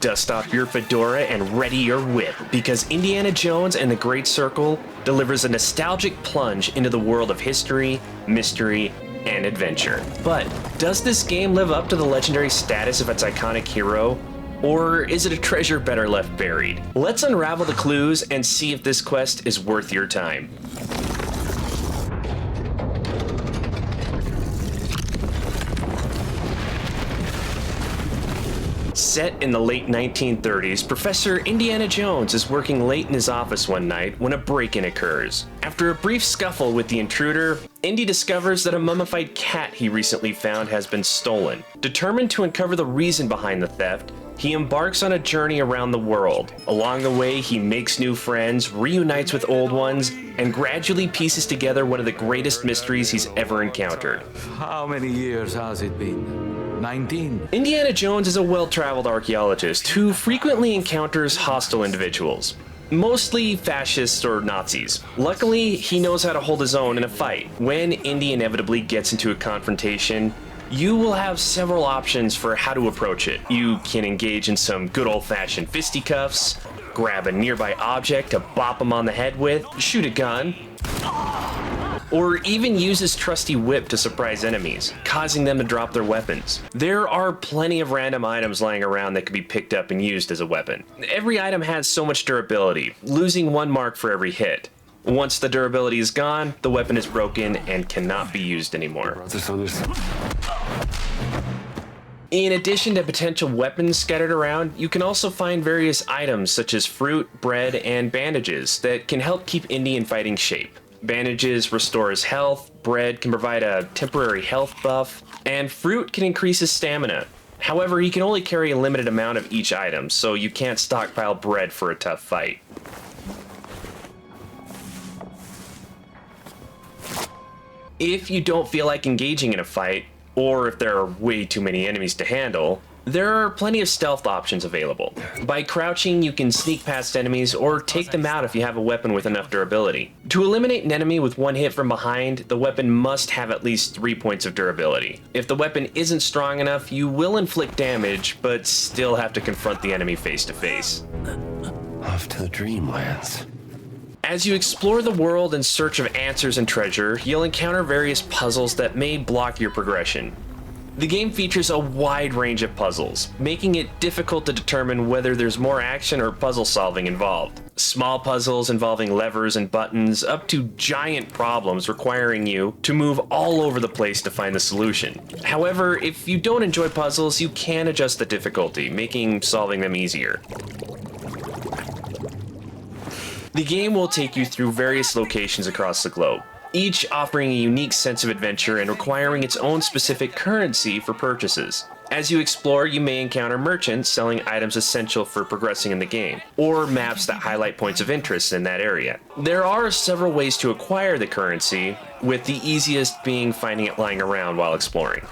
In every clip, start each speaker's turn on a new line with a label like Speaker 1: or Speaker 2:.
Speaker 1: dust off your fedora and ready your whip, because Indiana Jones and the Great Circle delivers a nostalgic plunge into the world of history, mystery, and adventure. But does this game live up to the legendary status of its iconic hero? Or is it a treasure better left buried? Let's unravel the clues and see if this quest is worth your time. Set in the late 1930s, Professor Indiana Jones is working late in his office one night when a break-in occurs. After a brief scuffle with the intruder, Indy discovers that a mummified cat he recently found has been stolen. Determined to uncover the reason behind the theft, he embarks on a journey around the world. Along the way, he makes new friends, reunites with old ones, and gradually pieces together one of the greatest mysteries he's ever encountered.
Speaker 2: How many years has it been? 19?
Speaker 1: Indiana Jones is a well-traveled archaeologist who frequently encounters hostile individuals, mostly fascists or Nazis. Luckily, he knows how to hold his own in a fight. When Indy inevitably gets into a confrontation, you will have several options for how to approach it. You can engage in some good old-fashioned fisticuffs, grab a nearby object to bop him on the head with, shoot a gun, or even use his trusty whip to surprise enemies, causing them to drop their weapons. There are plenty of random items lying around that can be picked up and used as a weapon. Every item has so much durability, losing 1 mark for every hit. Once the durability is gone, the weapon is broken and cannot be used anymore. In addition to potential weapons scattered around, you can also find various items such as fruit, bread, and bandages that can help keep Indy in fighting shape. Bandages restore his health, bread can provide a temporary health buff, and fruit can increase his stamina. However, he can only carry a limited amount of each item, so you can't stockpile bread for a tough fight. If you don't feel like engaging in a fight, or if there are way too many enemies to handle, there are plenty of stealth options available. By crouching, you can sneak past enemies or take them out if you have a weapon with enough durability. To eliminate an enemy with 1 hit from behind, the weapon must have at least 3 points of durability. If the weapon isn't strong enough, you will inflict damage, but still have to confront the enemy face to face.
Speaker 3: Off to the dreamlands.
Speaker 1: As you explore the world in search of answers and treasure, you'll encounter various puzzles that may block your progression. The game features a wide range of puzzles, making it difficult to determine whether there's more action or puzzle solving involved. Small puzzles involving levers and buttons, up to giant problems requiring you to move all over the place to find the solution. However, if you don't enjoy puzzles, you can adjust the difficulty, making solving them easier. The game will take you through various locations across the globe, each offering a unique sense of adventure and requiring its own specific currency for purchases. As you explore, you may encounter merchants selling items essential for progressing in the game, or maps that highlight points of interest in that area. There are several ways to acquire the currency, with the easiest being finding it lying around while exploring.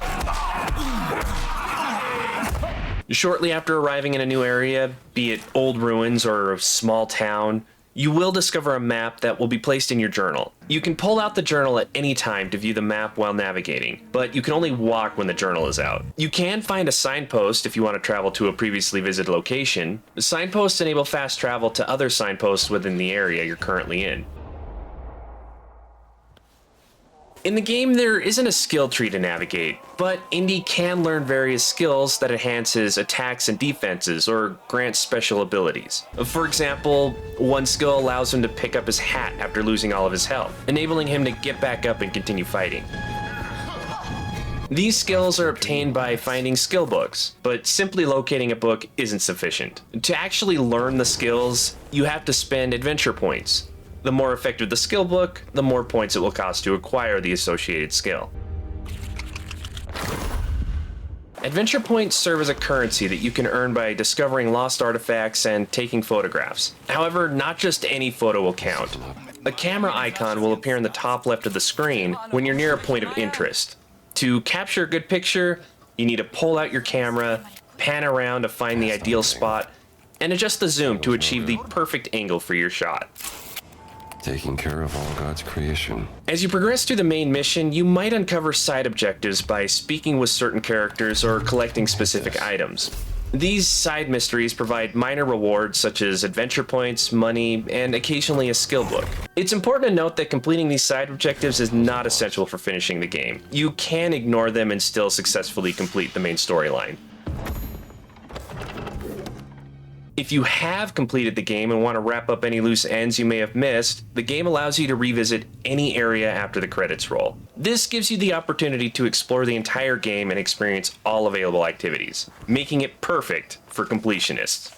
Speaker 1: Shortly after arriving in a new area, be it old ruins or a small town, you will discover a map that will be placed in your journal. You can pull out the journal at any time to view the map while navigating, but you can only walk when the journal is out. You can find a signpost if you want to travel to a previously visited location. Signposts enable fast travel to other signposts within the area you're currently in. In the game, there isn't a skill tree to navigate, but Indy can learn various skills that enhance his attacks and defenses or grant special abilities. For example, one skill allows him to pick up his hat after losing all of his health, enabling him to get back up and continue fighting. These skills are obtained by finding skill books, but simply locating a book isn't sufficient. To actually learn the skills, you have to spend adventure points. The more effective the skill book, the more points it will cost to acquire the associated skill. Adventure points serve as a currency that you can earn by discovering lost artifacts and taking photographs. However, not just any photo will count. A camera icon will appear in the top left of the screen when you're near a point of interest. To capture a good picture, you need to pull out your camera, pan around to find the ideal spot, and adjust the zoom to achieve the perfect angle for your shot.
Speaker 3: Taking care of all God's creation.
Speaker 1: As you progress through the main mission, you might uncover side objectives by speaking with certain characters or collecting specific items. These side mysteries provide minor rewards such as adventure points, money, and occasionally a skill book. It's important to note that completing these side objectives is not essential for finishing the game. You can ignore them and still successfully complete the main storyline. If you have completed the game and want to wrap up any loose ends you may have missed, the game allows you to revisit any area after the credits roll. This gives you the opportunity to explore the entire game and experience all available activities, making it perfect for completionists.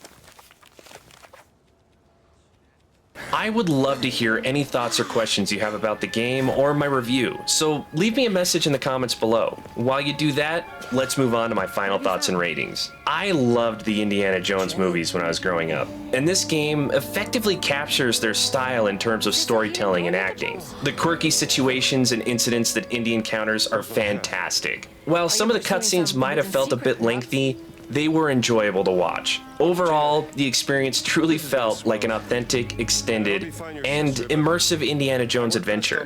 Speaker 1: I would love to hear any thoughts or questions you have about the game or my review, so leave me a message in the comments below. While you do that, let's move on to my final thoughts and ratings. I loved the Indiana Jones movies when I was growing up, and this game effectively captures their style in terms of storytelling and acting. The quirky situations and incidents that Indy encounters are fantastic. While some of the cutscenes might have felt a bit lengthy, they were enjoyable to watch. Overall, the experience truly felt like an authentic, extended, and immersive Indiana Jones adventure.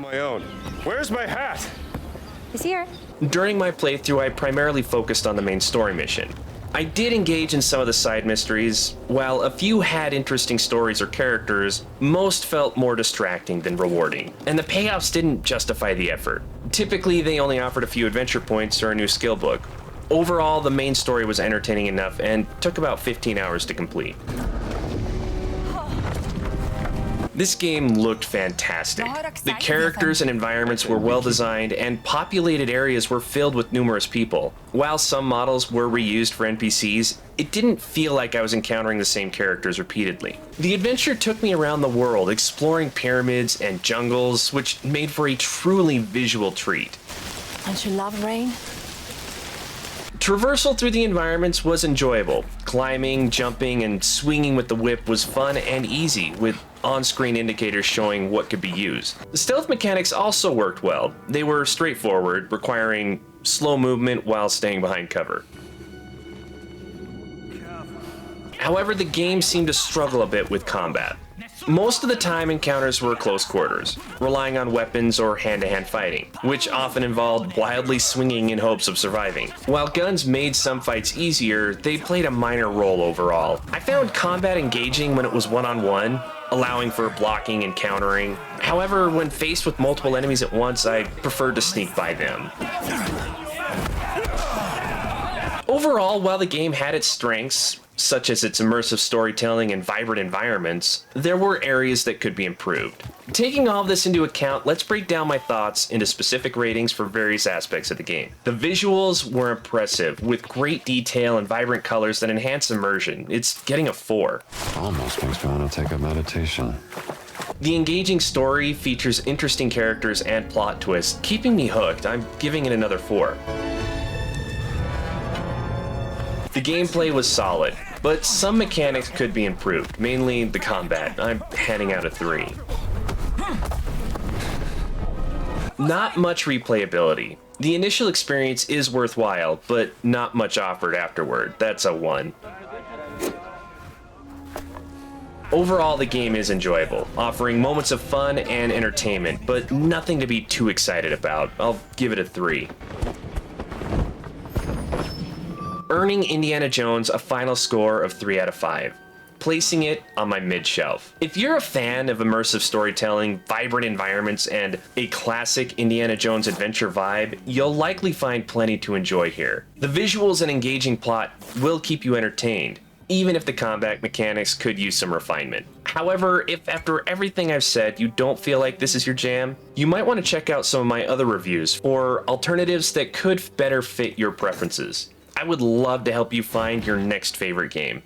Speaker 4: Where's my hat?
Speaker 5: He's here.
Speaker 1: During my playthrough, I primarily focused on the main story mission. I did engage in some of the side mysteries. While a few had interesting stories or characters, most felt more distracting than rewarding, and the payoffs didn't justify the effort. Typically, they only offered a few adventure points or a new skill book. Overall, the main story was entertaining enough and took about 15 hours to complete. This game looked fantastic. The characters and environments were well designed, and populated areas were filled with numerous people. While some models were reused for NPCs, it didn't feel like I was encountering the same characters repeatedly. The adventure took me around the world, exploring pyramids and jungles, which made for a truly visual treat.
Speaker 5: Don't you love rain?
Speaker 1: Traversal through the environments was enjoyable. Climbing, jumping, and swinging with the whip was fun and easy, with on-screen indicators showing what could be used. The stealth mechanics also worked well. They were straightforward, requiring slow movement while staying behind cover. However, the game seemed to struggle a bit with combat. Most of the time, encounters were close quarters, relying on weapons or hand-to-hand fighting, which often involved wildly swinging in hopes of surviving. While guns made some fights easier, they played a minor role overall. I found combat engaging when it was one-on-one, allowing for blocking and countering. However, when faced with multiple enemies at once, I preferred to sneak by them. Overall, while the game had its strengths, such as its immersive storytelling and vibrant environments, there were areas that could be improved. Taking all of this into account, let's break down my thoughts into specific ratings for various aspects of the game. The visuals were impressive, with great detail and vibrant colors that enhance immersion. It's getting a 4.
Speaker 3: Almost makes me want to take a meditation.
Speaker 1: The engaging story features interesting characters and plot twists, keeping me hooked. I'm giving it another 4. The gameplay was solid, but some mechanics could be improved, mainly the combat. I'm handing out a 3. Not much replayability. The initial experience is worthwhile, but not much offered afterward. That's a 1. Overall, the game is enjoyable, offering moments of fun and entertainment, but nothing to be too excited about. I'll give it a 3. Earning Indiana Jones a final score of 3 out of 5, placing it on my mid-shelf. If you're a fan of immersive storytelling, vibrant environments, and a classic Indiana Jones adventure vibe, you'll likely find plenty to enjoy here. The visuals and engaging plot will keep you entertained, even if the combat mechanics could use some refinement. However, if after everything I've said you don't feel like this is your jam, you might want to check out some of my other reviews for alternatives that could better fit your preferences. I would love to help you find your next favorite game.